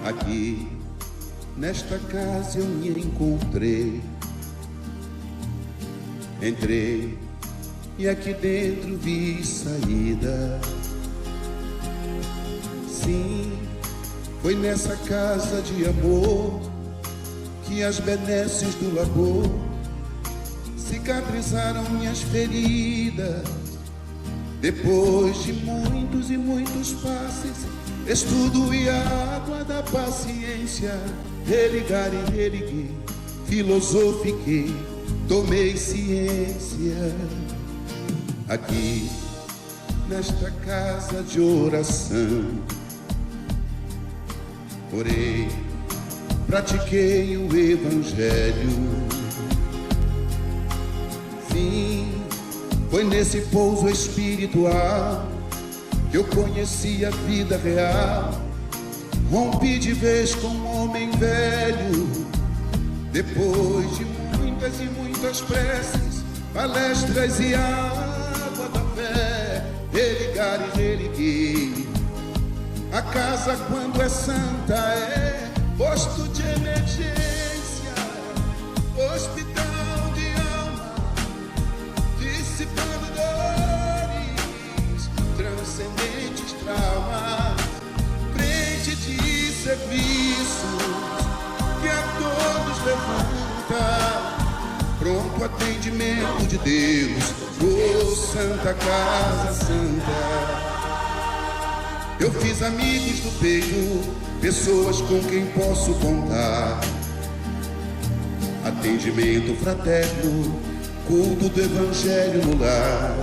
Aqui, nesta casa eu me encontrei. Entrei e aqui dentro vi saída. Sim, foi nessa casa de amor que as benesses do labor cicatrizaram minhas feridas. Depois de muitos e muitos passes, estudo e a água da paciência, religar e religuei, filosofiquei, tomei ciência. Aqui, nesta casa de oração, orei, pratiquei o evangelho. Sim, foi nesse pouso espiritual que eu conheci a vida real. Rompi de vez com um homem velho. Depois de muitas e muitas preces, palestras e água da fé, religar e religuei. A casa, quando é santa, é posto de emergência, hospital de alma, dissipando dores, transcendentes traumas, frente de serviços que a todos levanta, pronto atendimento de Deus, oh Santa Casa Santa. Eu fiz amigos do peito, pessoas com quem posso contar. Atendimento fraterno, culto do evangelho no lar.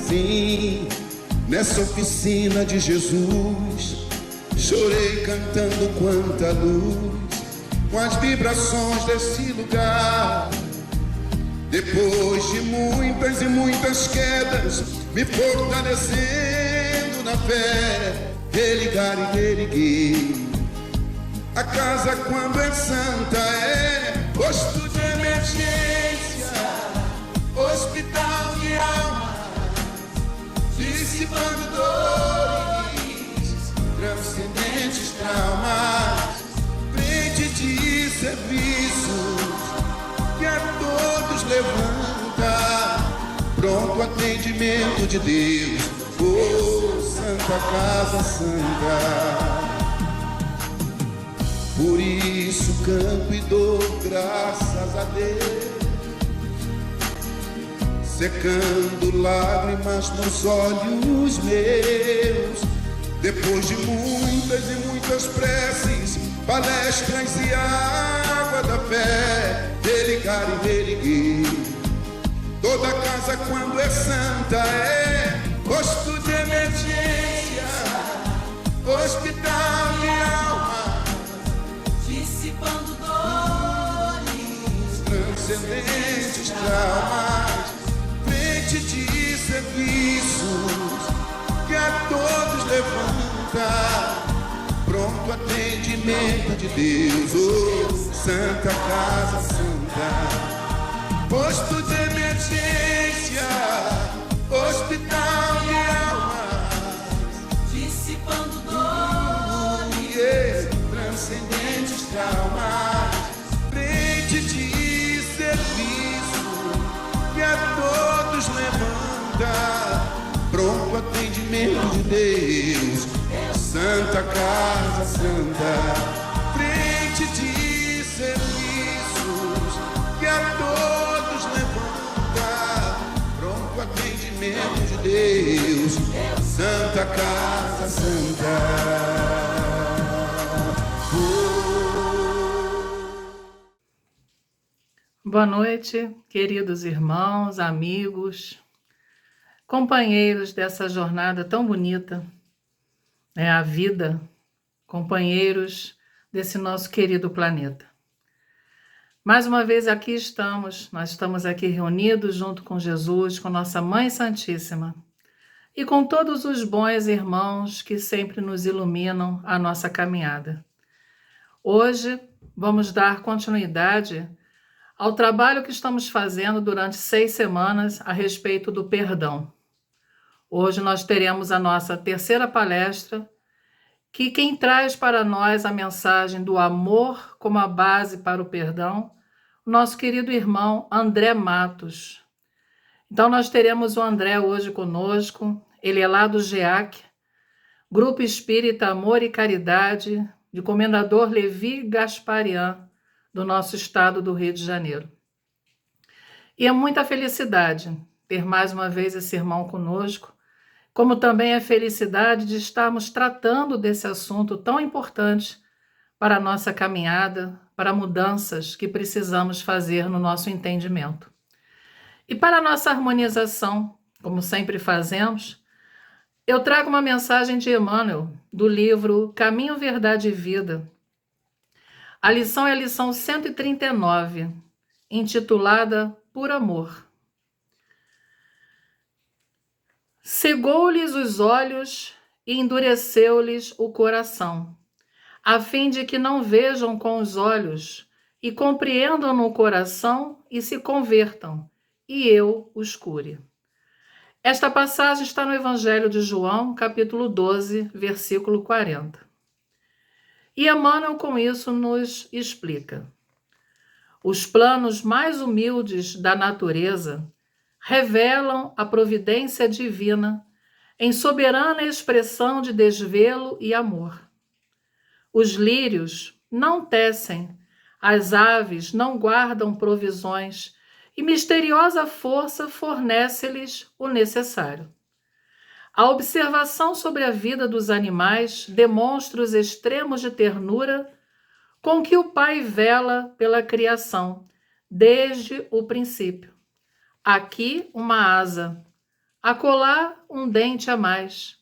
Sim, nessa oficina de Jesus, chorei cantando quanta luz, com as vibrações desse lugar. Depois de muitas e muitas quedas, me fortalecendo na fé, religar e religuei. A casa, quando é santa, é posto de emergência, hospital de alma, dissipando dores, transcendentes traumas, frente de serviços que a todos levanta, pronto atendimento de Deus, oh Santa Casa Santa. Por isso canto e dou graças a Deus, secando lágrimas nos olhos meus. Depois de muitas e muitas preces, palestras e água da fé, religar e religuei. Toda casa, quando é santa, é posto de emergência, hospital de alma, dissipando dores, transcendentes traumas, frente de serviços que a todos levanta, pronto atendimento de Deus, oh Santa Casa Santa. Posto de emergência, hospital de almas, dissipando dores, transcendentes traumas, frente de serviço que a todos levanta, pronto atendimento de Deus, Santa Casa Santa. Frente de serviços que a todos levanta, pronto atendimento de Deus, Santa Casa Santa. Boa noite, queridos irmãos, amigos, companheiros dessa jornada tão bonita, a vida, companheiros desse nosso querido planeta. Mais uma vez aqui nós estamos aqui reunidos junto com Jesus, com nossa Mãe Santíssima e com todos os bons irmãos que sempre nos iluminam a nossa caminhada. Hoje vamos dar continuidade ao trabalho que estamos fazendo durante 6 semanas a respeito do perdão. Hoje nós teremos a nossa terceira palestra que quem traz para nós a mensagem do amor como a base para o perdão, o nosso querido irmão André Matos. Então nós teremos o André hoje conosco, ele é lá do GEAC, Grupo Espírita Amor e Caridade, de Comendador Levi Gasparian, do nosso estado do Rio de Janeiro. E é muita felicidade ter mais uma vez esse irmão conosco, como também a felicidade de estarmos tratando desse assunto tão importante para a nossa caminhada, para mudanças que precisamos fazer no nosso entendimento. E para a nossa harmonização, como sempre fazemos, eu trago uma mensagem de Emmanuel, do livro Caminho, Verdade e Vida. A lição é a lição 139, intitulada Por Amor. Cegou-lhes os olhos e endureceu-lhes o coração, a fim de que não vejam com os olhos e compreendam no coração e se convertam, e eu os cure. Esta passagem está no Evangelho de João, capítulo 12, versículo 40. E Emmanuel com isso nos explica. Os planos mais humildes da natureza revelam a providência divina em soberana expressão de desvelo e amor. Os lírios não tecem, as aves não guardam provisões e misteriosa força fornece-lhes o necessário. A observação sobre a vida dos animais demonstra os extremos de ternura com que o Pai vela pela criação, desde o princípio. Aqui uma asa, acolá um dente a mais,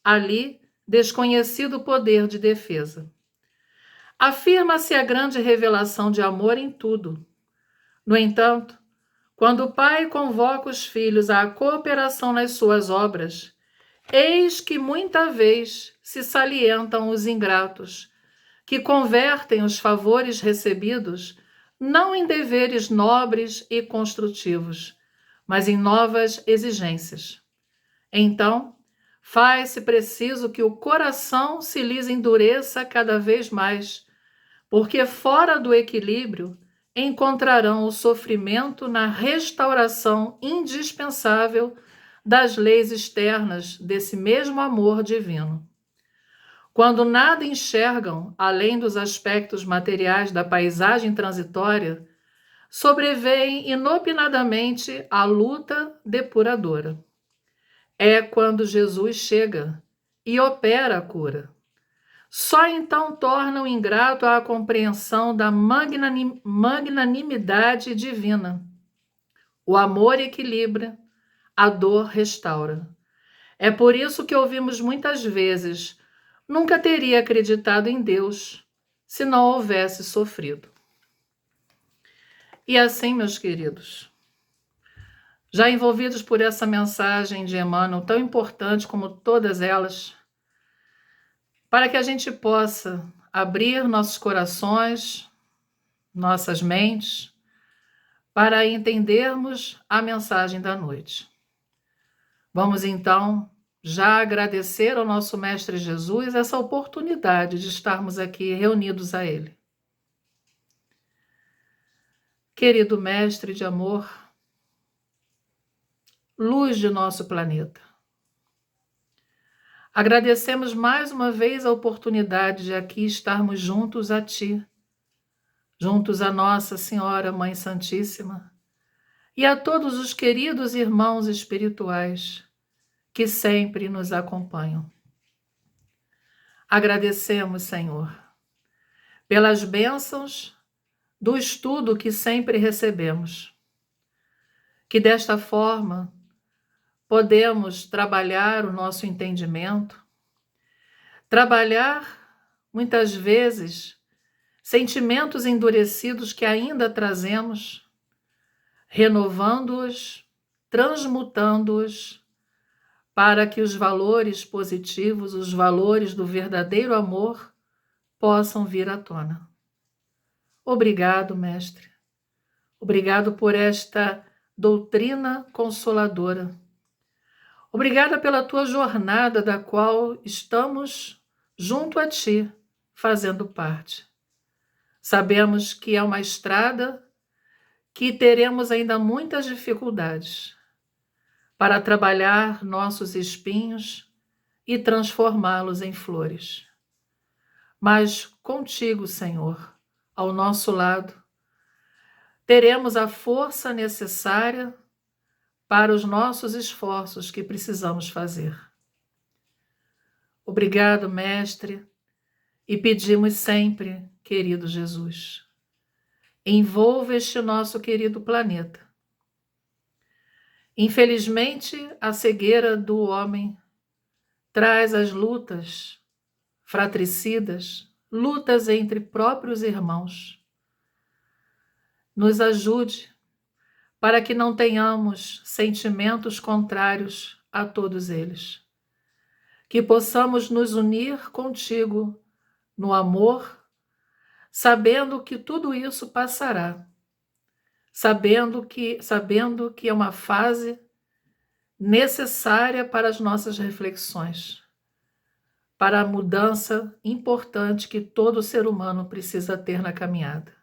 ali desconhecido poder de defesa. Afirma-se a grande revelação de amor em tudo. No entanto, quando o Pai convoca os filhos à cooperação nas suas obras, eis que muita vez se salientam os ingratos, que convertem os favores recebidos não em deveres nobres e construtivos, mas em novas exigências. Então, faz-se preciso que o coração se lhes endureça cada vez mais, porque fora do equilíbrio encontrarão o sofrimento na restauração indispensável das leis externas desse mesmo amor divino. Quando nada enxergam além dos aspectos materiais da paisagem transitória, sobrevém inopinadamente a luta depuradora. É quando Jesus chega e opera a cura. Só então torna o ingrato a compreensão da magnanimidade divina. O amor equilibra, a dor restaura. É por isso que ouvimos muitas vezes: nunca teria acreditado em Deus se não houvesse sofrido. E assim, meus queridos, já envolvidos por essa mensagem de Emmanuel, tão importante como todas elas, para que a gente possa abrir nossos corações, nossas mentes, para entendermos a mensagem da noite. Vamos então já agradecer ao nosso Mestre Jesus essa oportunidade de estarmos aqui reunidos a Ele. Querido Mestre de amor, luz de nosso planeta, agradecemos mais uma vez a oportunidade de aqui estarmos juntos a Ti, juntos a Nossa Senhora Mãe Santíssima e a todos os queridos irmãos espirituais que sempre nos acompanham. Agradecemos, Senhor, pelas bênçãos do estudo que sempre recebemos, que desta forma podemos trabalhar o nosso entendimento, trabalhar, muitas vezes, sentimentos endurecidos que ainda trazemos, renovando-os, transmutando-os, para que os valores positivos, os valores do verdadeiro amor, possam vir à tona. Obrigado, Mestre. Obrigado por esta doutrina consoladora. Obrigada pela tua jornada, da qual estamos junto a Ti, fazendo parte. Sabemos que é uma estrada que teremos ainda muitas dificuldades para trabalhar nossos espinhos e transformá-los em flores. Mas contigo, Senhor, ao nosso lado, teremos a força necessária para os nossos esforços que precisamos fazer. Obrigado, Mestre, e pedimos sempre, querido Jesus, envolva este nosso querido planeta. Infelizmente, a cegueira do homem traz as lutas fratricidas, lutas entre próprios irmãos. Nos ajude para que não tenhamos sentimentos contrários a todos eles. Que possamos nos unir contigo no amor, sabendo que tudo isso passará, sabendo que é uma fase necessária para as nossas reflexões, para a mudança importante que todo ser humano precisa ter na caminhada.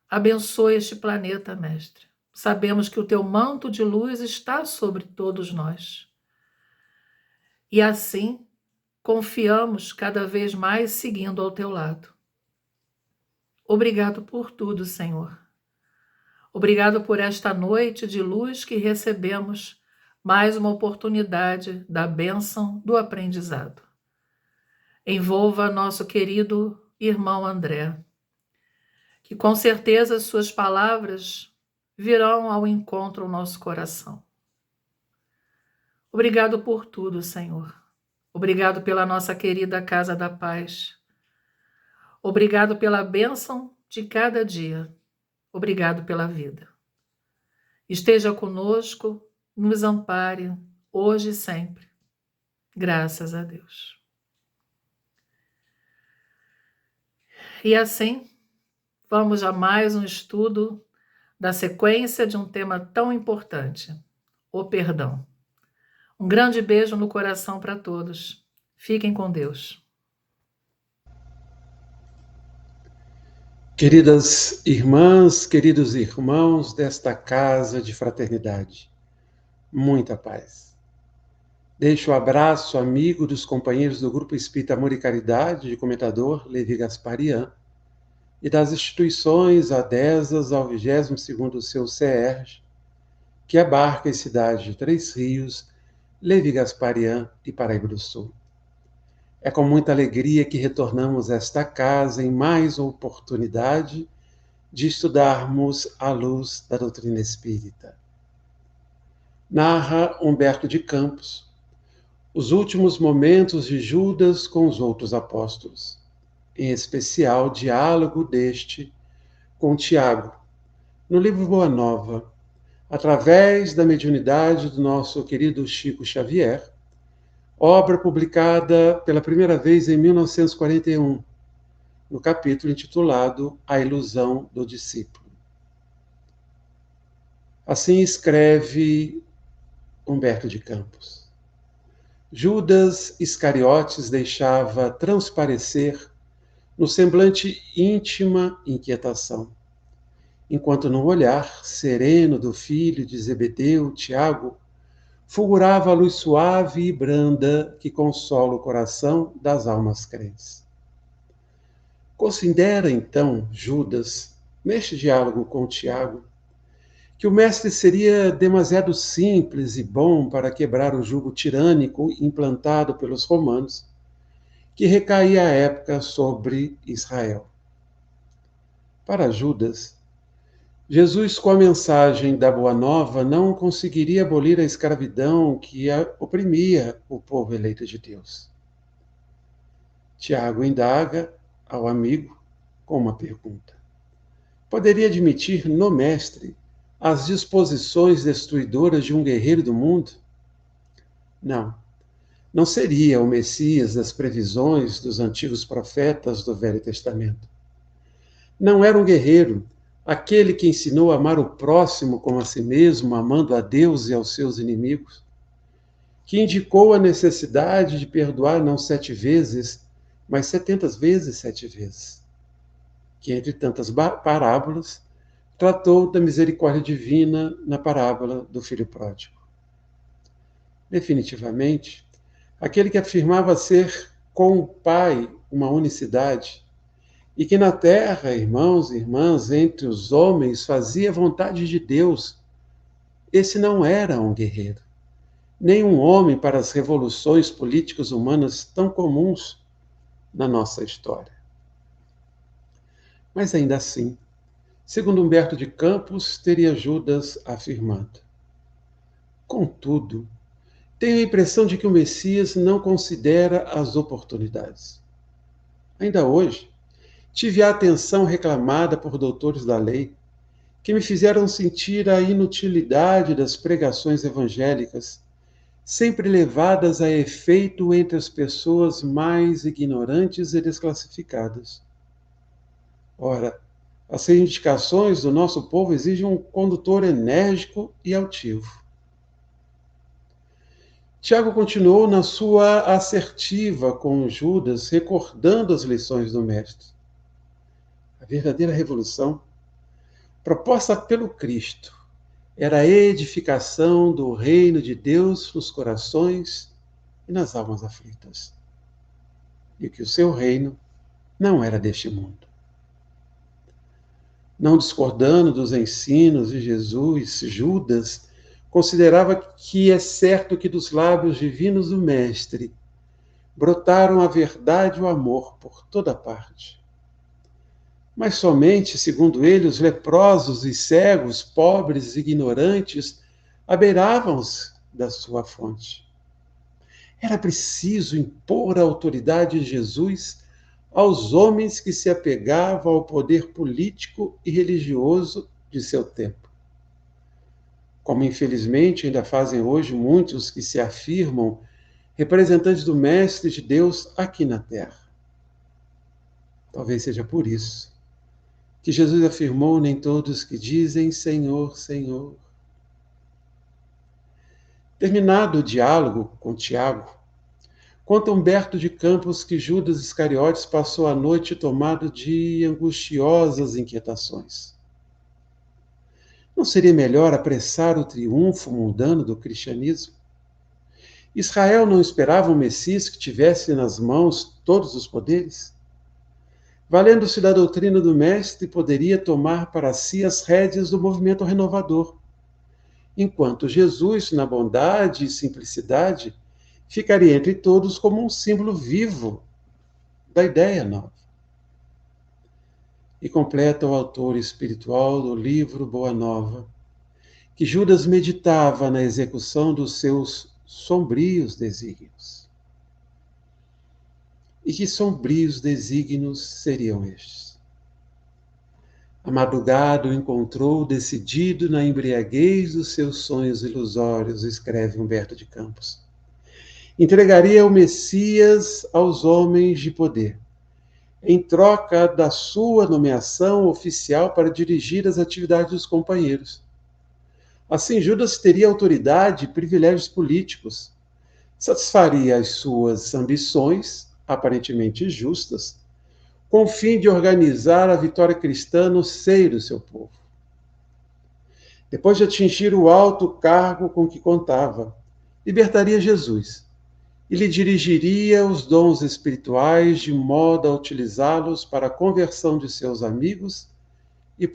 Abençoe este planeta, Mestre. Sabemos que o teu manto de luz está sobre todos nós. E assim, confiamos cada vez mais seguindo ao teu lado. Obrigado por tudo, Senhor. Obrigado por esta noite de luz que recebemos, mais uma oportunidade da bênção do aprendizado. Envolva nosso querido irmão André, que com certeza suas palavras virão ao encontro ao nosso coração. Obrigado por tudo, Senhor. Obrigado pela nossa querida Casa da Paz. Obrigado pela bênção de cada dia. Obrigado pela vida. Esteja conosco, nos ampare, hoje e sempre. Graças a Deus. E assim, vamos a mais um estudo da sequência de um tema tão importante, o perdão. Um grande beijo no coração para todos. Fiquem com Deus. Queridas irmãs, queridos irmãos desta casa de fraternidade, muita paz. Deixo o abraço amigo dos companheiros do Grupo Espírita Amor e Caridade, de comentador Levi Gasparian, e das instituições adesas ao 22º seu CERJ, que abarca as cidades de Três Rios, Levi Gasparian e Paraíba do Sul. É com muita alegria que retornamos a esta casa em mais uma oportunidade de estudarmos à luz da doutrina espírita. Narra Humberto de Campos os últimos momentos de Judas com os outros apóstolos, em especial o diálogo deste com Tiago, no livro Boa Nova, através da mediunidade do nosso querido Chico Xavier, obra publicada pela primeira vez em 1941, no capítulo intitulado A Ilusão do Discípulo. Assim escreve Humberto de Campos. Judas Iscariotes deixava transparecer no semblante íntima inquietação, enquanto no olhar sereno do filho de Zebedeu, Tiago, fulgurava a luz suave e branda que consola o coração das almas crentes. Considera, então, Judas, neste diálogo com Tiago, que o mestre seria demasiado simples e bom para quebrar o jugo tirânico implantado pelos romanos, que recaía à época sobre Israel. Para Judas, Jesus, com a mensagem da Boa Nova, não conseguiria abolir a escravidão que oprimia o povo eleito de Deus. Tiago indaga ao amigo com uma pergunta. Poderia admitir no mestre as disposições destruidoras de um guerreiro do mundo? Não seria o Messias das previsões dos antigos profetas do Velho Testamento. Não era um guerreiro, aquele que ensinou a amar o próximo como a si mesmo, amando a Deus e aos seus inimigos, que indicou a necessidade de perdoar não 7 vezes, mas 70 vezes 7 vezes, que entre tantas parábolas, tratou da misericórdia divina na parábola do filho pródigo. Definitivamente, aquele que afirmava ser com o Pai uma unicidade, e que na terra, irmãos e irmãs, entre os homens, fazia a vontade de Deus, esse não era um guerreiro, nem um homem para as revoluções políticas humanas tão comuns na nossa história. Mas ainda assim, segundo Humberto de Campos, teria Judas afirmado: contudo, tenho a impressão de que o Messias não considera as oportunidades. Ainda hoje, tive a atenção reclamada por doutores da lei, que me fizeram sentir a inutilidade das pregações evangélicas, sempre levadas a efeito entre as pessoas mais ignorantes e desclassificadas. Ora, as reivindicações do nosso povo exigem um condutor enérgico e altivo. Tiago continuou na sua assertiva com Judas, recordando as lições do Mestre. A verdadeira revolução, proposta pelo Cristo, era a edificação do reino de Deus nos corações e nas almas aflitas. E que o seu reino não era deste mundo. Não discordando dos ensinos de Jesus, Judas considerava que é certo que dos lábios divinos do Mestre brotaram a verdade e o amor por toda parte. Mas somente, segundo ele, os leprosos e cegos, pobres e ignorantes, abeiravam-se da sua fonte. Era preciso impor a autoridade de Jesus aos homens que se apegavam ao poder político e religioso de seu tempo. Como infelizmente ainda fazem hoje muitos que se afirmam representantes do Mestre de Deus aqui na Terra. Talvez seja por isso que Jesus afirmou: nem todos que dizem Senhor, Senhor. Terminado o diálogo com Tiago, conta Humberto de Campos que Judas Iscariotes passou a noite tomado de angustiosas inquietações. Não seria melhor apressar o triunfo mundano do cristianismo? Israel não esperava um Messias que tivesse nas mãos todos os poderes? Valendo-se da doutrina do Mestre, poderia tomar para si as rédeas do movimento renovador, enquanto Jesus, na bondade e simplicidade, ficaria entre todos como um símbolo vivo da ideia nova. E completa o autor espiritual do livro Boa Nova, que Judas meditava na execução dos seus sombrios desígnios. E que sombrios desígnios seriam estes? A madrugada o encontrou decidido na embriaguez dos seus sonhos ilusórios, escreve Humberto de Campos. Entregaria o Messias aos homens de poder, em troca da sua nomeação oficial para dirigir as atividades dos companheiros. Assim, Judas teria autoridade e privilégios políticos, satisfaria as suas ambições, aparentemente justas, com o fim de organizar a vitória cristã no seio do seu povo. Depois de atingir o alto cargo com que contava, libertaria Jesus e lhe dirigiria os dons espirituais de modo a utilizá-los para a conversão de seus amigos e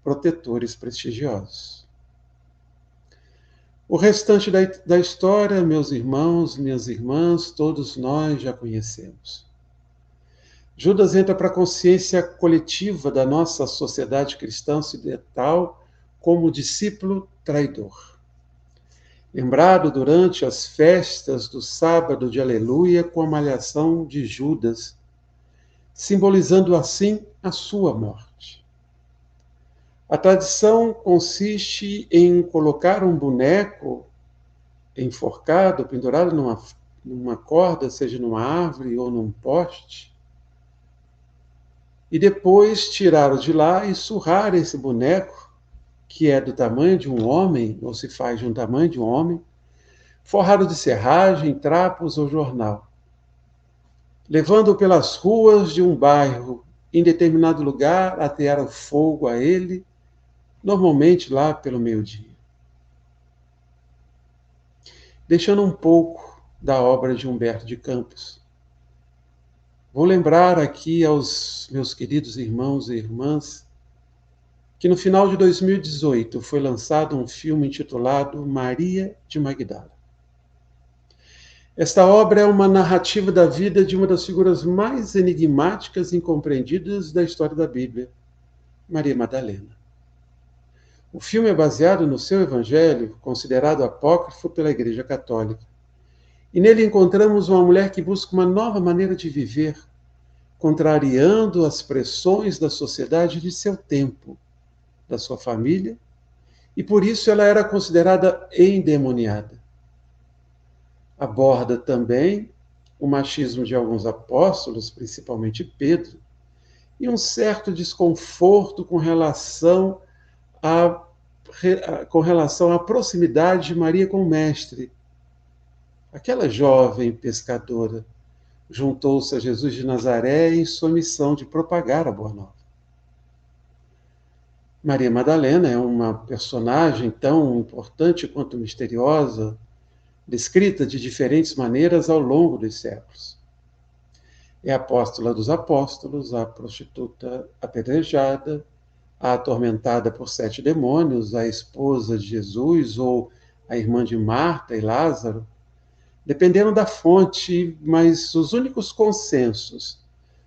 protetores prestigiosos. O restante da história, meus irmãos, minhas irmãs, todos nós já conhecemos. Judas entra para a consciência coletiva da nossa sociedade cristã ocidental como discípulo traidor. Lembrado durante as festas do sábado de Aleluia com a malhação de Judas, simbolizando assim a sua morte. A tradição consiste em colocar um boneco enforcado, pendurado numa corda, seja numa árvore ou num poste, e depois tirá-lo de lá e surrar esse boneco, que é do tamanho de um homem, ou se faz de um tamanho de um homem, forrado de serragem, trapos ou jornal, levando-o pelas ruas de um bairro, em determinado lugar, atear o fogo a ele, normalmente lá pelo meio-dia. Deixando um pouco da obra de Humberto de Campos, vou lembrar aqui aos meus queridos irmãos e irmãs que no final de 2018 foi lançado um filme intitulado Maria de Magdala. Esta obra é uma narrativa da vida de uma das figuras mais enigmáticas e incompreendidas da história da Bíblia, Maria Madalena. O filme é baseado no seu evangelho, considerado apócrifo pela Igreja Católica. E nele encontramos uma mulher que busca uma nova maneira de viver, contrariando as pressões da sociedade de seu tempo, da sua família, e por isso ela era considerada endemoniada. Aborda também o machismo de alguns apóstolos, principalmente Pedro, e um certo desconforto com relação à proximidade de Maria com o Mestre. Aquela jovem pescadora juntou-se a Jesus de Nazaré em sua missão de propagar a Boa Nova. Maria Madalena é uma personagem tão importante quanto misteriosa, descrita de diferentes maneiras ao longo dos séculos. É a apóstola dos apóstolos, a prostituta apedrejada, a atormentada por 7 demônios, a esposa de Jesus ou a irmã de Marta e Lázaro, dependendo da fonte, mas os únicos consensos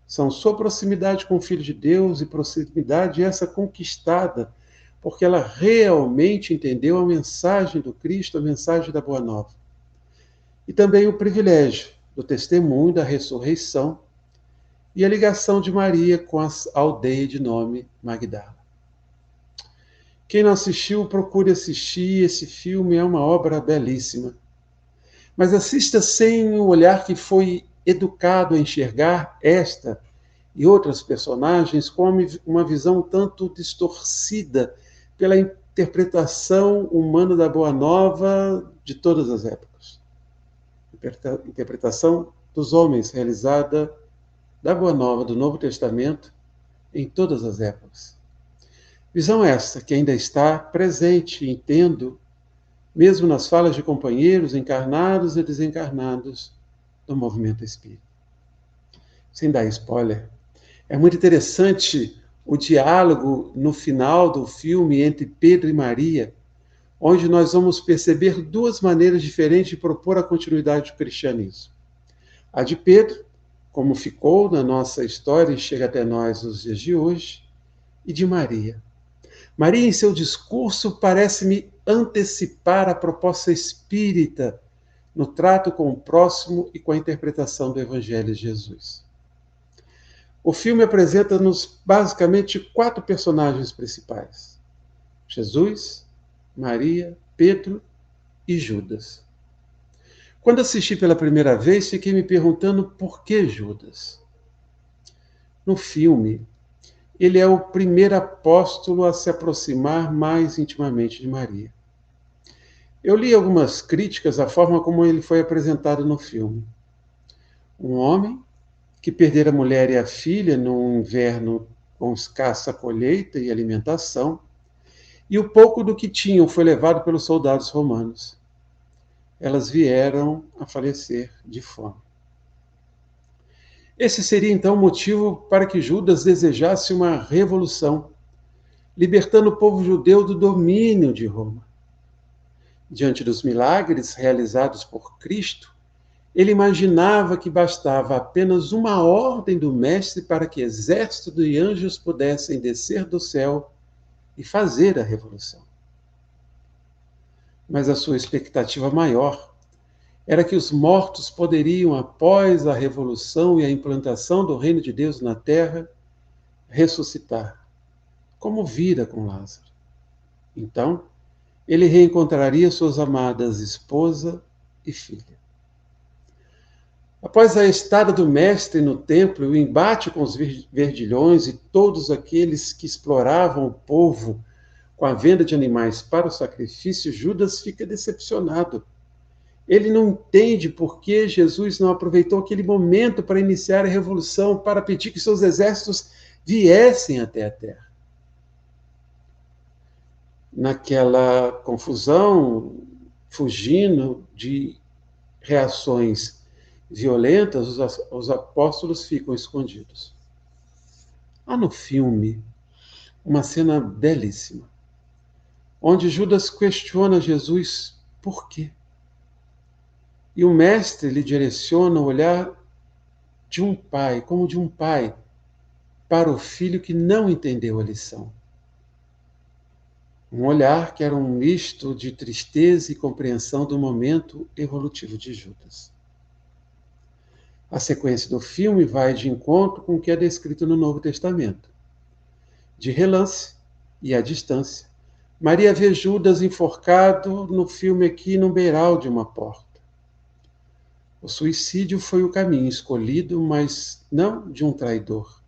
são sua proximidade com o Filho de Deus e proximidade essa conquistada porque ela realmente entendeu a mensagem do Cristo, a mensagem da Boa Nova. E também o privilégio do testemunho da ressurreição e a ligação de Maria com a aldeia de nome Magdala. Quem não assistiu, procure assistir. Esse filme é uma obra belíssima. Mas assista sem o olhar que foi educado a enxergar esta e outras personagens com uma visão tanto distorcida pela interpretação humana da Boa Nova de todas as épocas. Interpretação dos homens realizada da Boa Nova do Novo Testamento em todas as épocas. Visão essa que ainda está presente, entendo, mesmo nas falas de companheiros encarnados e desencarnados do movimento espírita. Sem dar spoiler, é muito interessante o diálogo no final do filme entre Pedro e Maria, onde nós vamos perceber 2 maneiras diferentes de propor a continuidade do cristianismo. A de Pedro, como ficou na nossa história e chega até nós nos dias de hoje, e de Maria. Maria, em seu discurso, parece-me antecipar a proposta espírita no trato com o próximo e com a interpretação do Evangelho de Jesus. O filme apresenta-nos basicamente 4 personagens principais: Jesus, Maria, Pedro e Judas. Quando assisti pela primeira vez, fiquei me perguntando por que Judas. No filme, ele é o primeiro apóstolo a se aproximar mais intimamente de Maria. Eu li algumas críticas à forma como ele foi apresentado no filme. Um homem que perdera a mulher e a filha num inverno com escassa colheita e alimentação, e o pouco do que tinham foi levado pelos soldados romanos. Elas vieram a falecer de fome. Esse seria então o motivo para que Judas desejasse uma revolução, libertando o povo judeu do domínio de Roma. Diante dos milagres realizados por Cristo, ele imaginava que bastava apenas uma ordem do Mestre para que exército de anjos pudessem descer do céu e fazer a revolução. Mas a sua expectativa maior era que os mortos poderiam, após a revolução e a implantação do reino de Deus na terra, ressuscitar, como vira com Lázaro. Então, ele reencontraria suas amadas esposa e filha. Após a estada do Mestre no templo e o embate com os verdilhões e todos aqueles que exploravam o povo com a venda de animais para o sacrifício, Judas fica decepcionado. Ele não entende por que Jesus não aproveitou aquele momento para iniciar a revolução, para pedir que seus exércitos viessem até a terra. Naquela confusão, fugindo de reações violentas, os apóstolos ficam escondidos. Há no filme uma cena belíssima, onde Judas questiona Jesus por quê. E o mestre lhe direciona o olhar de um pai, como de um pai, para o filho que não entendeu a lição. Um olhar que era um misto de tristeza e compreensão do momento evolutivo de Judas. A sequência do filme vai de encontro com o que é descrito no Novo Testamento. De relance e à distância, Maria vê Judas enforcado no filme aqui no beiral de uma porta. O suicídio foi o caminho escolhido, mas não de um traidor.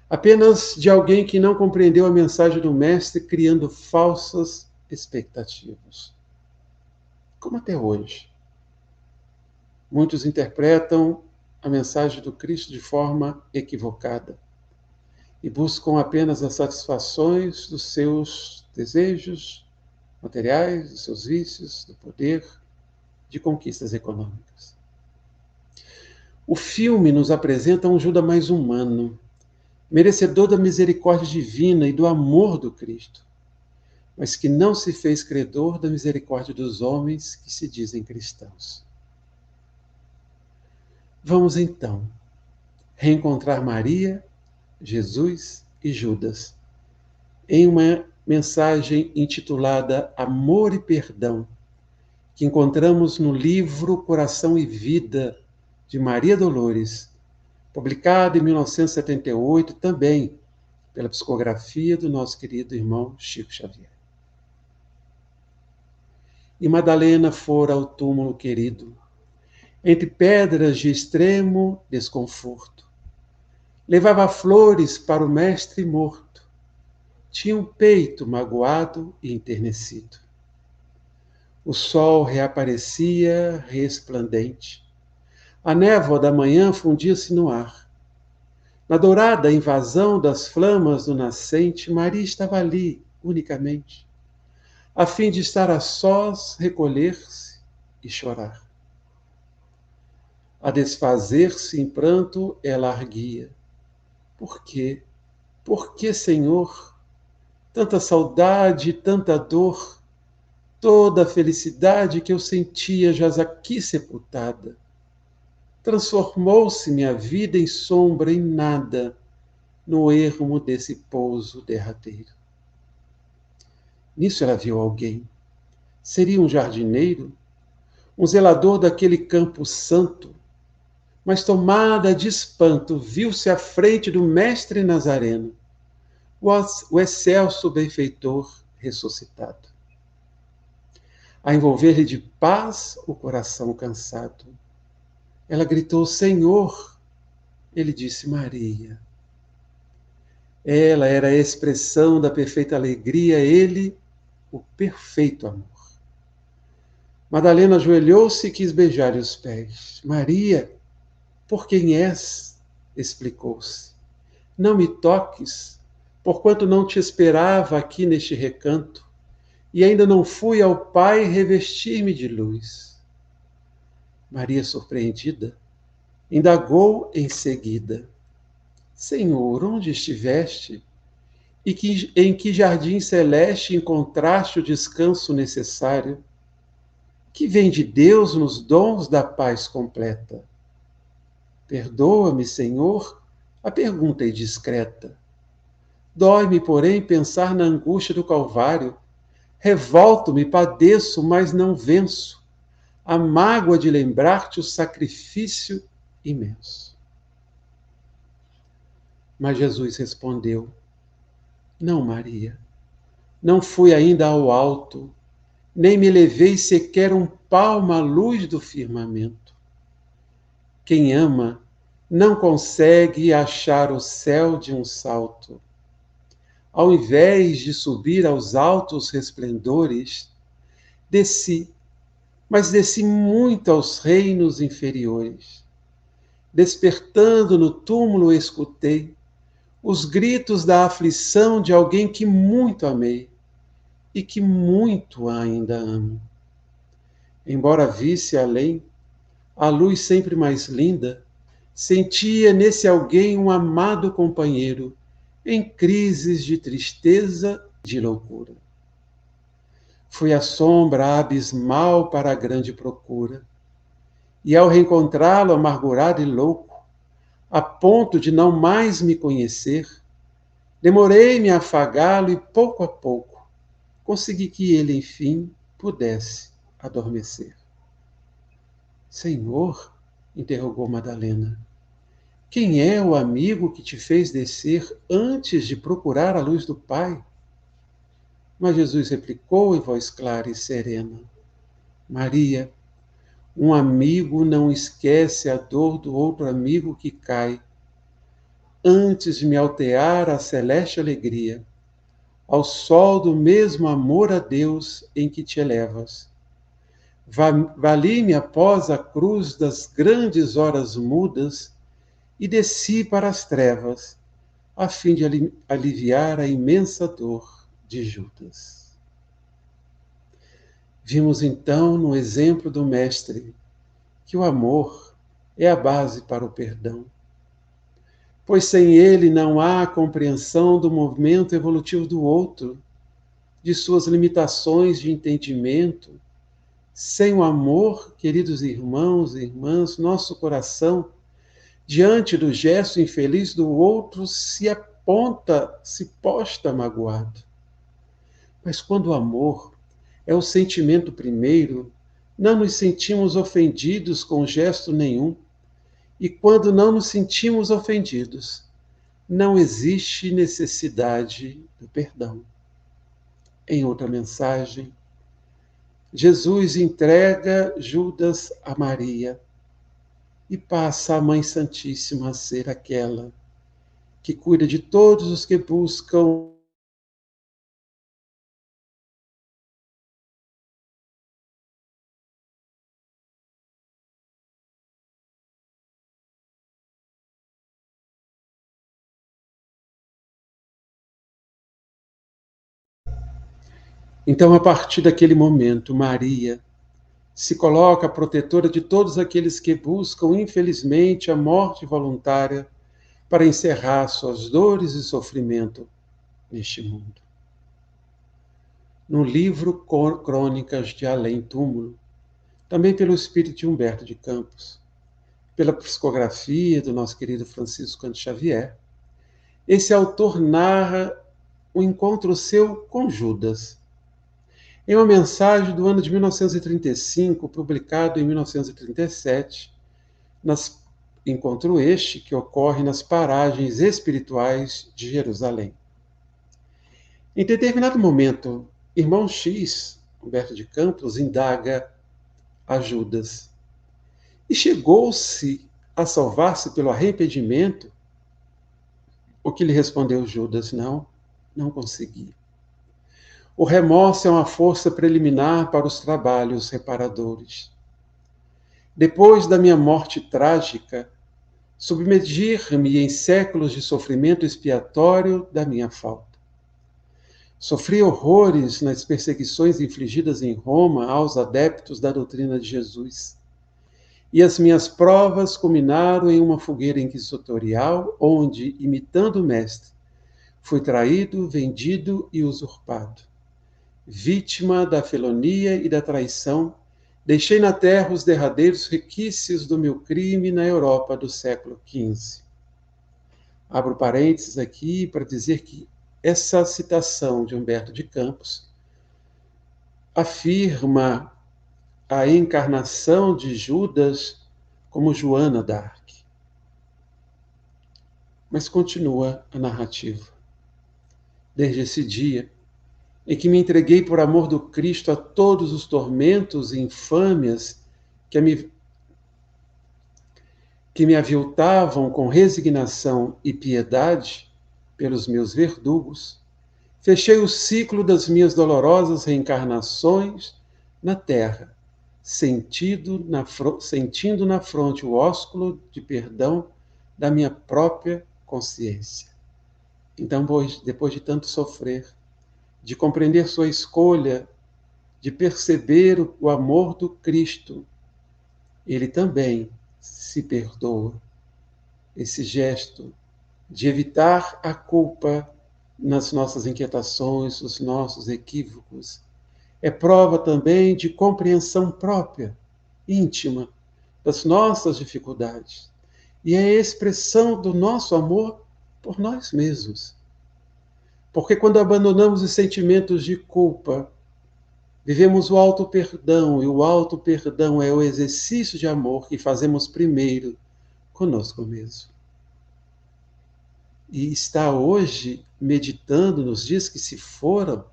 Apenas de alguém que não compreendeu a mensagem do Mestre, criando falsas expectativas. Como até hoje. Muitos interpretam a mensagem do Cristo de forma equivocada e buscam apenas as satisfações dos seus desejos materiais, dos seus vícios, do poder, de conquistas econômicas. O filme nos apresenta um Judas mais humano, merecedor da misericórdia divina e do amor do Cristo, mas que não se fez credor da misericórdia dos homens que se dizem cristãos. Vamos então reencontrar Maria, Jesus e Judas em uma mensagem intitulada Amor e Perdão, que encontramos no livro Coração e Vida, de Maria Dolores, publicado em 1978, também pela psicografia do nosso querido irmão Chico Xavier. E Madalena fora ao túmulo querido, entre pedras de extremo desconforto. Levava flores para o mestre morto. Tinha um peito magoado e enternecido. O sol reaparecia resplandente. A névoa da manhã fundia-se no ar. Na dourada invasão das flamas do nascente, Maria estava ali, unicamente, a fim de estar a sós, recolher-se e chorar. A desfazer-se em pranto, ela arguia. Por quê? Por que, Senhor? Tanta saudade, tanta dor, toda a felicidade que eu sentia jaz aqui sepultada. Transformou-se minha vida em sombra, em nada, no ermo desse pouso derradeiro. Nisso ela viu alguém. Seria um jardineiro, um zelador daquele campo santo, mas tomada de espanto, viu-se à frente do mestre Nazareno, o excelso benfeitor ressuscitado. A envolver-lhe de paz o coração cansado. Ela gritou, Senhor. Ele disse, Maria. Ela era a expressão da perfeita alegria, ele, o perfeito amor. Madalena ajoelhou-se e quis beijar-lhe os pés. Maria, por quem és? Explicou-se. Não me toques, porquanto não te esperava aqui neste recanto, e ainda não fui ao Pai revestir-me de luz. Maria, surpreendida, indagou em seguida. Senhor, onde estiveste? E em que jardim celeste encontraste o descanso necessário? Que vem de Deus nos dons da paz completa. Perdoa-me, Senhor, a pergunta é discreta. Dói-me, porém, pensar na angústia do Calvário. Revolto-me, padeço, mas não venço a mágoa de lembrar-te o sacrifício imenso. Mas Jesus respondeu, não, Maria, não fui ainda ao alto, nem me levei sequer um palmo à luz do firmamento. Quem ama não consegue achar o céu de um salto. Ao invés de subir aos altos resplendores, desci mas desci muito aos reinos inferiores. Despertando no túmulo, escutei os gritos da aflição de alguém que muito amei e que muito ainda amo. Embora visse além, a luz sempre mais linda, sentia nesse alguém um amado companheiro em crises de tristeza e de loucura. Fui a sombra abismal para a grande procura, e ao reencontrá-lo amargurado e louco, a ponto de não mais me conhecer, demorei-me a afagá-lo e pouco a pouco consegui que ele, enfim, pudesse adormecer. Senhor, interrogou Madalena, quem é o amigo que te fez descer antes de procurar a luz do Pai? Mas Jesus replicou em voz clara e serena, Maria, um amigo não esquece a dor do outro amigo que cai, antes de me altear a celeste alegria, ao sol do mesmo amor a Deus em que te elevas. Vali-me após a cruz das grandes horas mudas e desci para as trevas, a fim de aliviar a imensa dor de Judas. Vimos então, no exemplo do Mestre, que o amor é a base para o perdão, pois sem ele não há compreensão do movimento evolutivo do outro, de suas limitações de entendimento. Sem o amor, queridos irmãos e irmãs, nosso coração, diante do gesto infeliz do outro, se posta magoado. Mas quando o amor é o sentimento primeiro, não nos sentimos ofendidos com gesto nenhum. E quando não nos sentimos ofendidos, não existe necessidade do perdão. Em outra mensagem, Jesus entrega Judas a Maria e passa a Mãe Santíssima a ser aquela que cuida de todos os que buscam Então, a partir daquele momento, Maria se coloca protetora de todos aqueles que buscam, infelizmente, a morte voluntária para encerrar suas dores e sofrimento neste mundo. No livro Crônicas de Além Túmulo, também pelo espírito de Humberto de Campos, pela psicografia do nosso querido Francisco Cândido Xavier, esse autor narra o encontro seu com Judas. Em uma mensagem do ano de 1935, publicado em 1937, encontro este que ocorre nas paragens espirituais de Jerusalém. Em determinado momento, irmão X, Humberto de Campos, indaga a Judas. E chegou-se a salvar-se pelo arrependimento? O que lhe respondeu Judas? Não consegui. O remorso é uma força preliminar para os trabalhos reparadores. Depois da minha morte trágica, submergir-me em séculos de sofrimento expiatório da minha falta. Sofri horrores nas perseguições infligidas em Roma aos adeptos da doutrina de Jesus. E as minhas provas culminaram em uma fogueira inquisitorial, onde, imitando o Mestre, fui traído, vendido e usurpado. Vítima da felonia e da traição, deixei na terra os derradeiros requisitos do meu crime na Europa do século XV. Abro parênteses aqui para dizer que essa citação de Humberto de Campos afirma a encarnação de Judas como Joana d'Arc. Mas continua a narrativa. Desde esse dia, em que me entreguei por amor do Cristo a todos os tormentos e infâmias que me aviltavam com resignação e piedade pelos meus verdugos, fechei o ciclo das minhas dolorosas reencarnações na terra, sentindo na fronte o ósculo de perdão da minha própria consciência. Então, depois de tanto sofrer, de compreender sua escolha, de perceber o amor do Cristo, ele também se perdoa. Esse gesto de evitar a culpa nas nossas inquietações, os nossos equívocos, é prova também de compreensão própria, íntima, das nossas dificuldades. E é a expressão do nosso amor por nós mesmos. Porque quando abandonamos os sentimentos de culpa, vivemos o auto-perdão, e o auto-perdão é o exercício de amor que fazemos primeiro conosco mesmo. E está hoje meditando nos dias que se foram,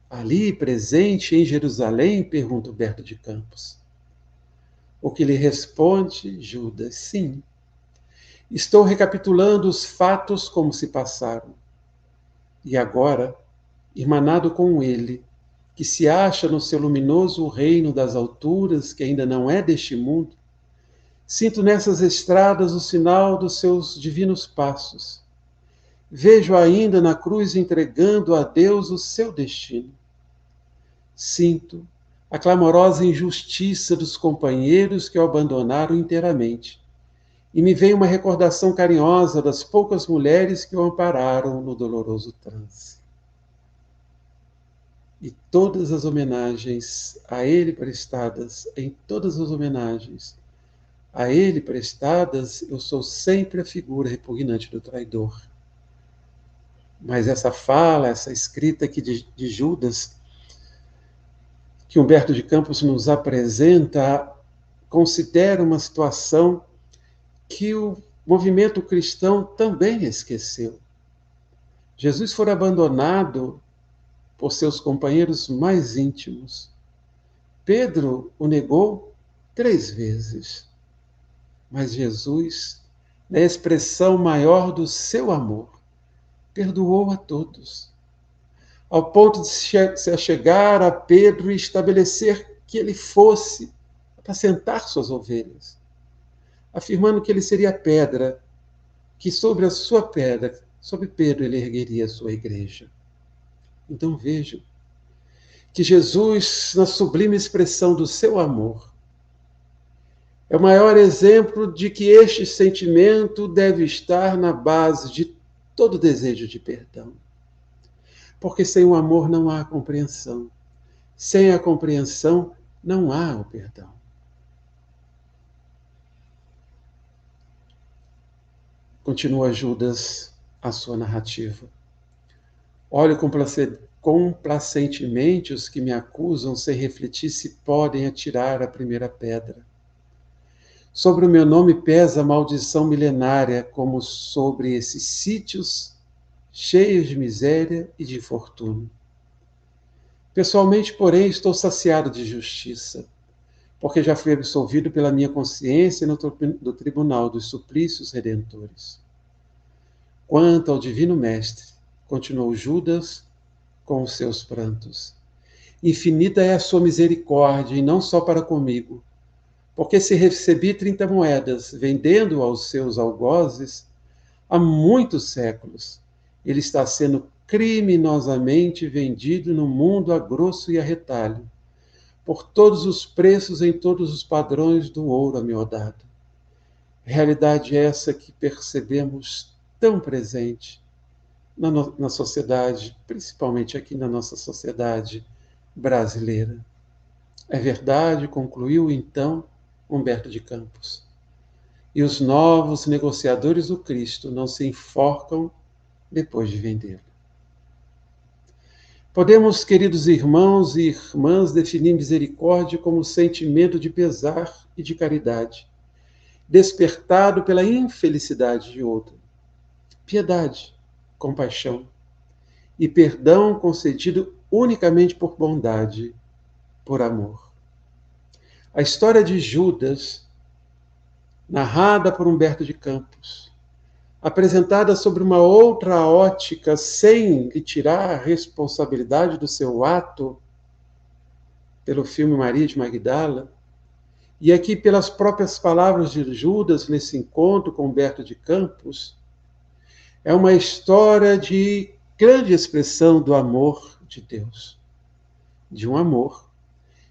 ali presente em Jerusalém, pergunta Humberto de Campos. O que lhe responde Judas: sim. Estou recapitulando os fatos como se passaram. E agora, irmanado com ele, que se acha no seu luminoso reino das alturas, que ainda não é deste mundo, sinto nessas estradas o sinal dos seus divinos passos. Vejo ainda na cruz entregando a Deus o seu destino. Sinto a clamorosa injustiça dos companheiros que o abandonaram inteiramente. E me vem uma recordação carinhosa das poucas mulheres que o ampararam no doloroso trance. E todas as homenagens a ele prestadas, em todas as homenagens a ele prestadas, eu sou sempre a figura repugnante do traidor. Mas essa fala, essa escrita aqui de Judas, que Humberto de Campos nos apresenta, considera uma situação que o movimento cristão também esqueceu. Jesus foi abandonado por seus companheiros mais íntimos. Pedro o negou 3 vezes. Mas Jesus, na expressão maior do seu amor, perdoou a todos, ao ponto de se achegar a Pedro e estabelecer que ele fosse apacentar suas ovelhas, afirmando que ele seria a pedra, que sobre a sua pedra, sobre Pedro, ele ergueria a sua igreja. Então vejam que Jesus, na sublime expressão do seu amor, é o maior exemplo de que este sentimento deve estar na base de todo desejo de perdão. Porque sem o amor não há compreensão. Sem a compreensão não há o perdão. Continua Judas a sua narrativa. Olho complacentemente os que me acusam sem refletir se podem atirar a primeira pedra. Sobre o meu nome pesa a maldição milenária, como sobre esses sítios cheios de miséria e de infortúnio. Pessoalmente, porém, estou saciado de justiça, porque já fui absolvido pela minha consciência do tribunal dos suplícios redentores. Quanto ao Divino Mestre, continuou Judas com os seus prantos, infinita é a sua misericórdia, e não só para comigo, porque se recebi 30 moedas, vendendo aos seus algozes, há muitos séculos, ele está sendo criminosamente vendido no mundo a grosso e a retalho, por todos os preços em todos os padrões do ouro amiodado. Realidade essa que percebemos tão presente na sociedade, principalmente aqui na nossa sociedade brasileira. É verdade, concluiu então Humberto de Campos. E os novos negociadores do Cristo não se enforcam depois de vendê-lo. Podemos, queridos irmãos e irmãs, definir misericórdia como sentimento de pesar e de caridade, despertado pela infelicidade de outro. Piedade, compaixão e perdão concedido unicamente por bondade, por amor. A história de Judas, narrada por Humberto de Campos, apresentada sobre uma outra ótica, sem lhe tirar a responsabilidade do seu ato, pelo filme Maria de Magdala, e aqui pelas próprias palavras de Judas nesse encontro com Humberto de Campos, é uma história de grande expressão do amor de Deus, de um amor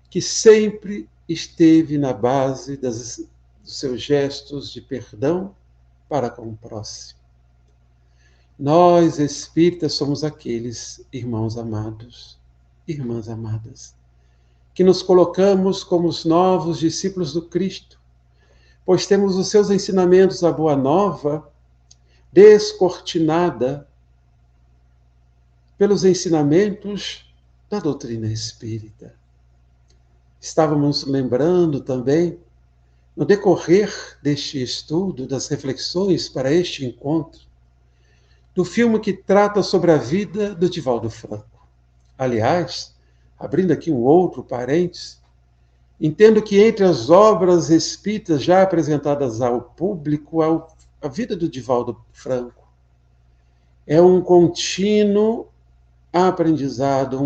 que sempre esteve na base dos seus gestos de perdão para com o próximo. Nós, espíritas, somos aqueles irmãos amados, irmãs amadas, que nos colocamos como os novos discípulos do Cristo, pois temos os seus ensinamentos da Boa Nova descortinada pelos ensinamentos da doutrina espírita. Estávamos lembrando também, no decorrer deste estudo, das reflexões para este encontro, do filme que trata sobre a vida do Divaldo Franco. Aliás, abrindo aqui um outro parênteses, entendo que entre as obras espíritas já apresentadas ao público, a vida do Divaldo Franco é um contínuo aprendizado,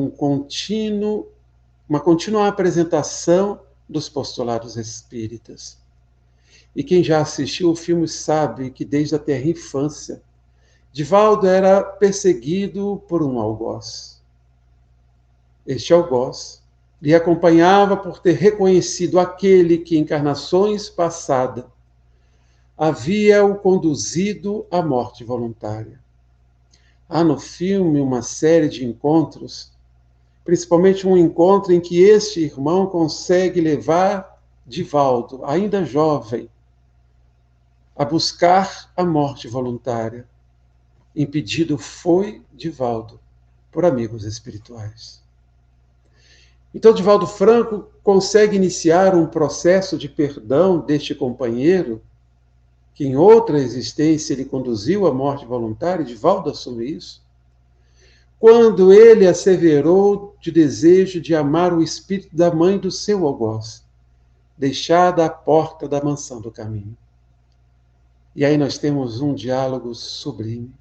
uma contínua apresentação dos postulados espíritas. E quem já assistiu o filme sabe que desde a tenra infância, Divaldo era perseguido por um algoz. Este algoz lhe acompanhava por ter reconhecido aquele que, em encarnações passadas, havia-o conduzido à morte voluntária. Há no filme uma série de encontros, principalmente um encontro em que este irmão consegue levar Divaldo, ainda jovem, a buscar a morte voluntária. Impedido foi Divaldo por amigos espirituais. Então, Divaldo Franco consegue iniciar um processo de perdão deste companheiro, que em outra existência ele conduziu à morte voluntária, e Divaldo assume isso, quando ele asseverou de desejo de amar o espírito da mãe do seu algoz, deixada à porta da mansão do caminho. E aí nós temos um diálogo sublime,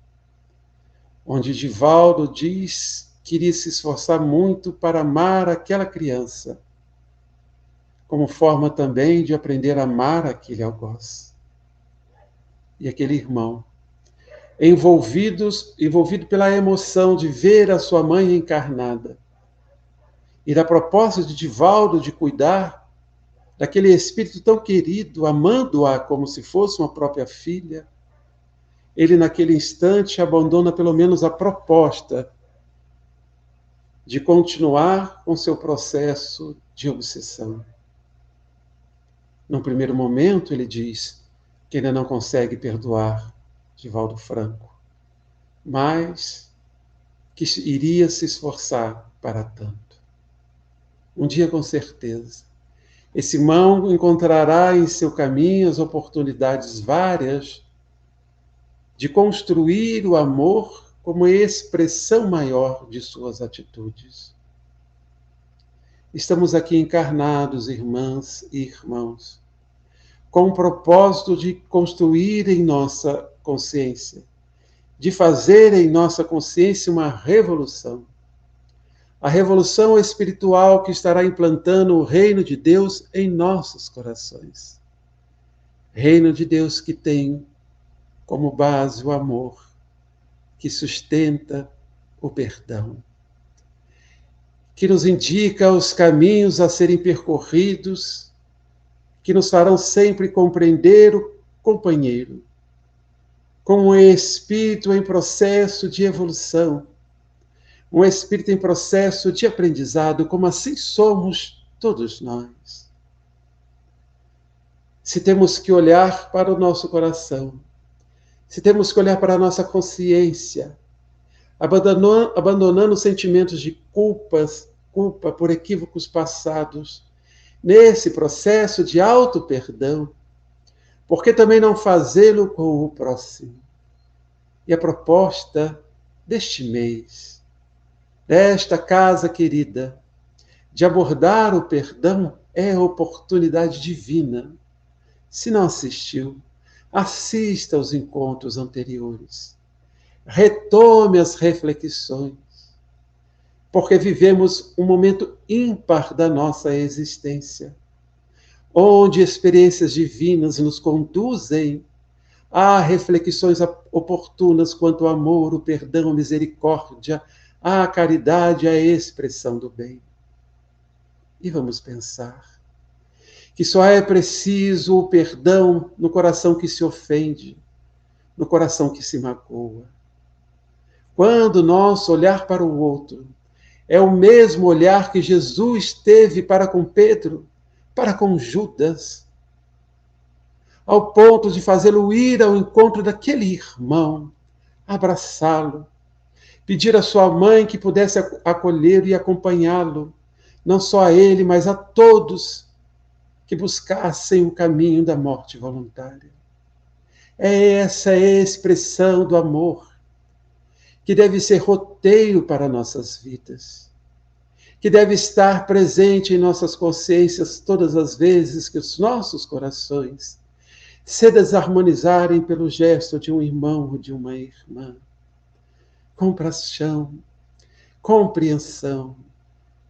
onde Divaldo diz que iria se esforçar muito para amar aquela criança, como forma também de aprender a amar aquele algoz. E aquele irmão, envolvido pela emoção de ver a sua mãe encarnada, e da proposta de Divaldo de cuidar daquele espírito tão querido, amando-a como se fosse uma própria filha, ele naquele instante abandona pelo menos a proposta de continuar com seu processo de obsessão. Num primeiro momento, ele diz que ainda não consegue perdoar Divaldo Franco, mas que iria se esforçar para tanto. Um dia, com certeza, esse irmão encontrará em seu caminho as oportunidades várias de construir o amor como expressão maior de suas atitudes. Estamos aqui encarnados, irmãs e irmãos, com o propósito de construir em nossa consciência, de fazer em nossa consciência uma revolução. A revolução espiritual que estará implantando o reino de Deus em nossos corações. Reino de Deus que tem como base o amor, que sustenta o perdão, que nos indica os caminhos a serem percorridos, que nos farão sempre compreender o companheiro, como um espírito em processo de evolução, um espírito em processo de aprendizado, como assim somos todos nós. Se temos que olhar para o nosso coração, se temos que olhar para a nossa consciência, abandonando sentimentos de culpa por equívocos passados, nesse processo de auto-perdão, por que também não fazê-lo com o próximo? E a proposta deste mês, desta casa querida, de abordar o perdão é a oportunidade divina. Se não assistiu, assista aos encontros anteriores. Retome as reflexões. porque vivemos um momento ímpar da nossa existência, onde experiências divinas nos conduzem a reflexões oportunas quanto ao amor, o perdão, a misericórdia, a caridade, a expressão do bem. E vamos pensar que só é preciso o perdão no coração que se ofende, no coração que se magoa. Quando nosso olhar para o outro é o mesmo olhar que Jesus teve para com Pedro, para com Judas, ao ponto de fazê-lo ir ao encontro daquele irmão, abraçá-lo, pedir à sua mãe que pudesse acolhê-lo e acompanhá-lo, não só a ele, mas a todos que buscassem o caminho da morte voluntária. É essa a expressão do amor que deve ser roteiro para nossas vidas, que deve estar presente em nossas consciências todas as vezes que os nossos corações se desarmonizarem pelo gesto de um irmão ou de uma irmã. Compaixão, compreensão,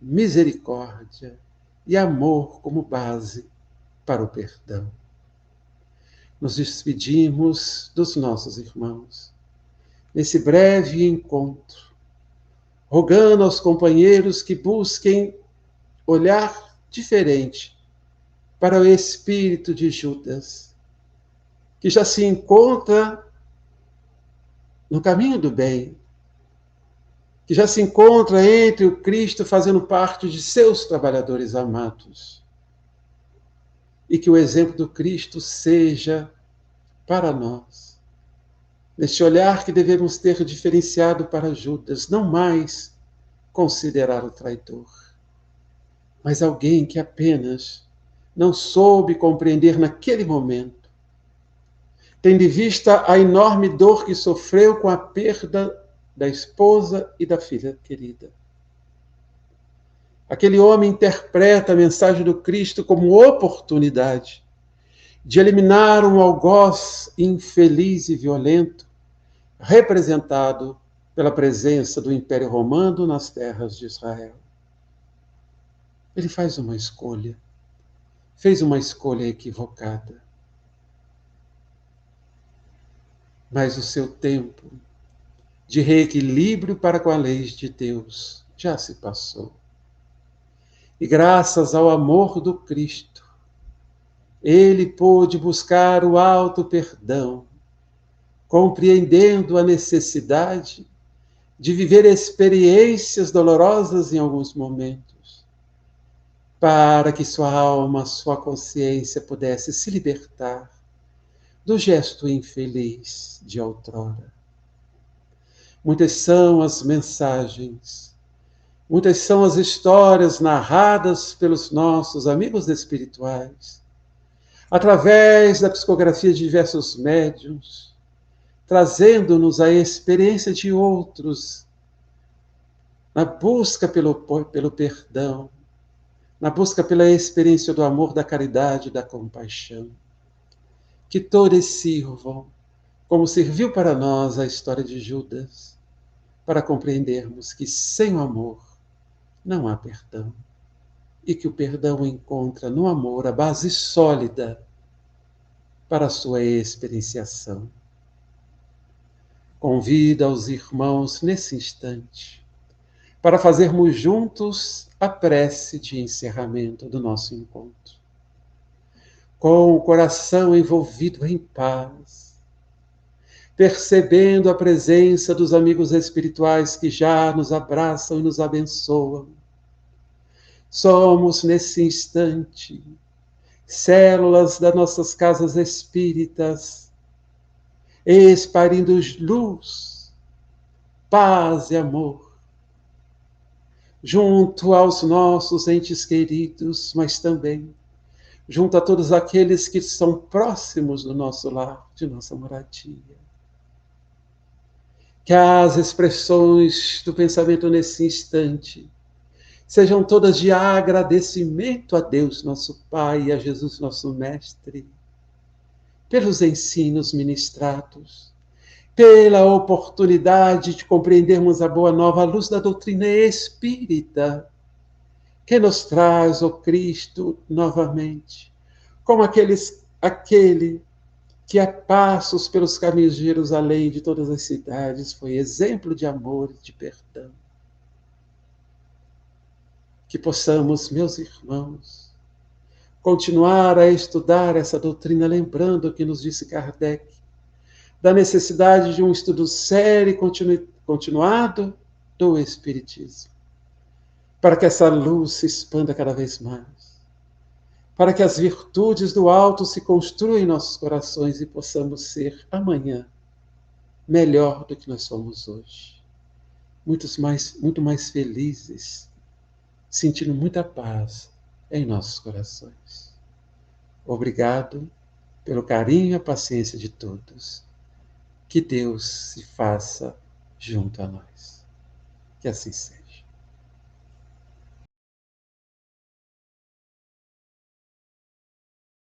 misericórdia e amor como base para o perdão. Nos despedimos dos nossos irmãos nesse breve encontro, rogando aos companheiros que busquem olhar diferente para o espírito de Judas, que já se encontra no caminho do bem, que já se encontra entre o Cristo fazendo parte de seus trabalhadores amados. E que o exemplo do Cristo seja para nós, neste olhar que devemos ter diferenciado para Judas, não mais considerar o traidor, mas alguém que apenas não soube compreender naquele momento, tendo em vista a enorme dor que sofreu com a perda da esposa e da filha querida. Aquele homem interpreta a mensagem do Cristo como oportunidade de eliminar um algoz infeliz e violento, representado pela presença do Império Romano nas terras de Israel. Ele faz uma escolha, fez uma escolha equivocada. Mas o seu tempo de reequilíbrio para com a lei de Deus já se passou. E graças ao amor do Cristo, ele pôde buscar o alto perdão, compreendendo a necessidade de viver experiências dolorosas em alguns momentos, para que sua alma, sua consciência pudesse se libertar do gesto infeliz de outrora. Muitas são as mensagens, muitas são as histórias narradas pelos nossos amigos espirituais, através da psicografia de diversos médiuns, trazendo-nos a experiência de outros, na busca pelo perdão, na busca pela experiência do amor, da caridade e da compaixão. Que todos sirvam, como serviu para nós a história de Judas, para compreendermos que sem o amor não há perdão, e que o perdão encontra no amor a base sólida para a sua experienciação. Convido aos irmãos nesse instante para fazermos juntos a prece de encerramento do nosso encontro. Com o coração envolvido em paz, percebendo a presença dos amigos espirituais que já nos abraçam e nos abençoam. Somos, nesse instante, células das nossas casas espíritas, espalhando luz, paz e amor, junto aos nossos entes queridos, mas também junto a todos aqueles que são próximos do nosso lar, de nossa moradia. Que as expressões do pensamento nesse instante sejam todas de agradecimento a Deus, nosso Pai, e a Jesus, nosso Mestre, pelos ensinos ministrados, pela oportunidade de compreendermos a Boa Nova à luz da doutrina espírita, que nos traz o Cristo novamente, como aquele que a passos pelos caminhos de Jerusalém e de todas as cidades foi exemplo de amor e de perdão. Que possamos, meus irmãos, continuar a estudar essa doutrina, lembrando o que nos disse Kardec, da necessidade de um estudo sério e continuado do Espiritismo, para que essa luz se expanda cada vez mais, para que as virtudes do alto se construam em nossos corações e possamos ser amanhã melhor do que nós somos hoje, muito mais felizes, sentindo muita paz em nossos corações. Obrigado pelo carinho e a paciência de todos. Que Deus se faça junto a nós. Que assim seja.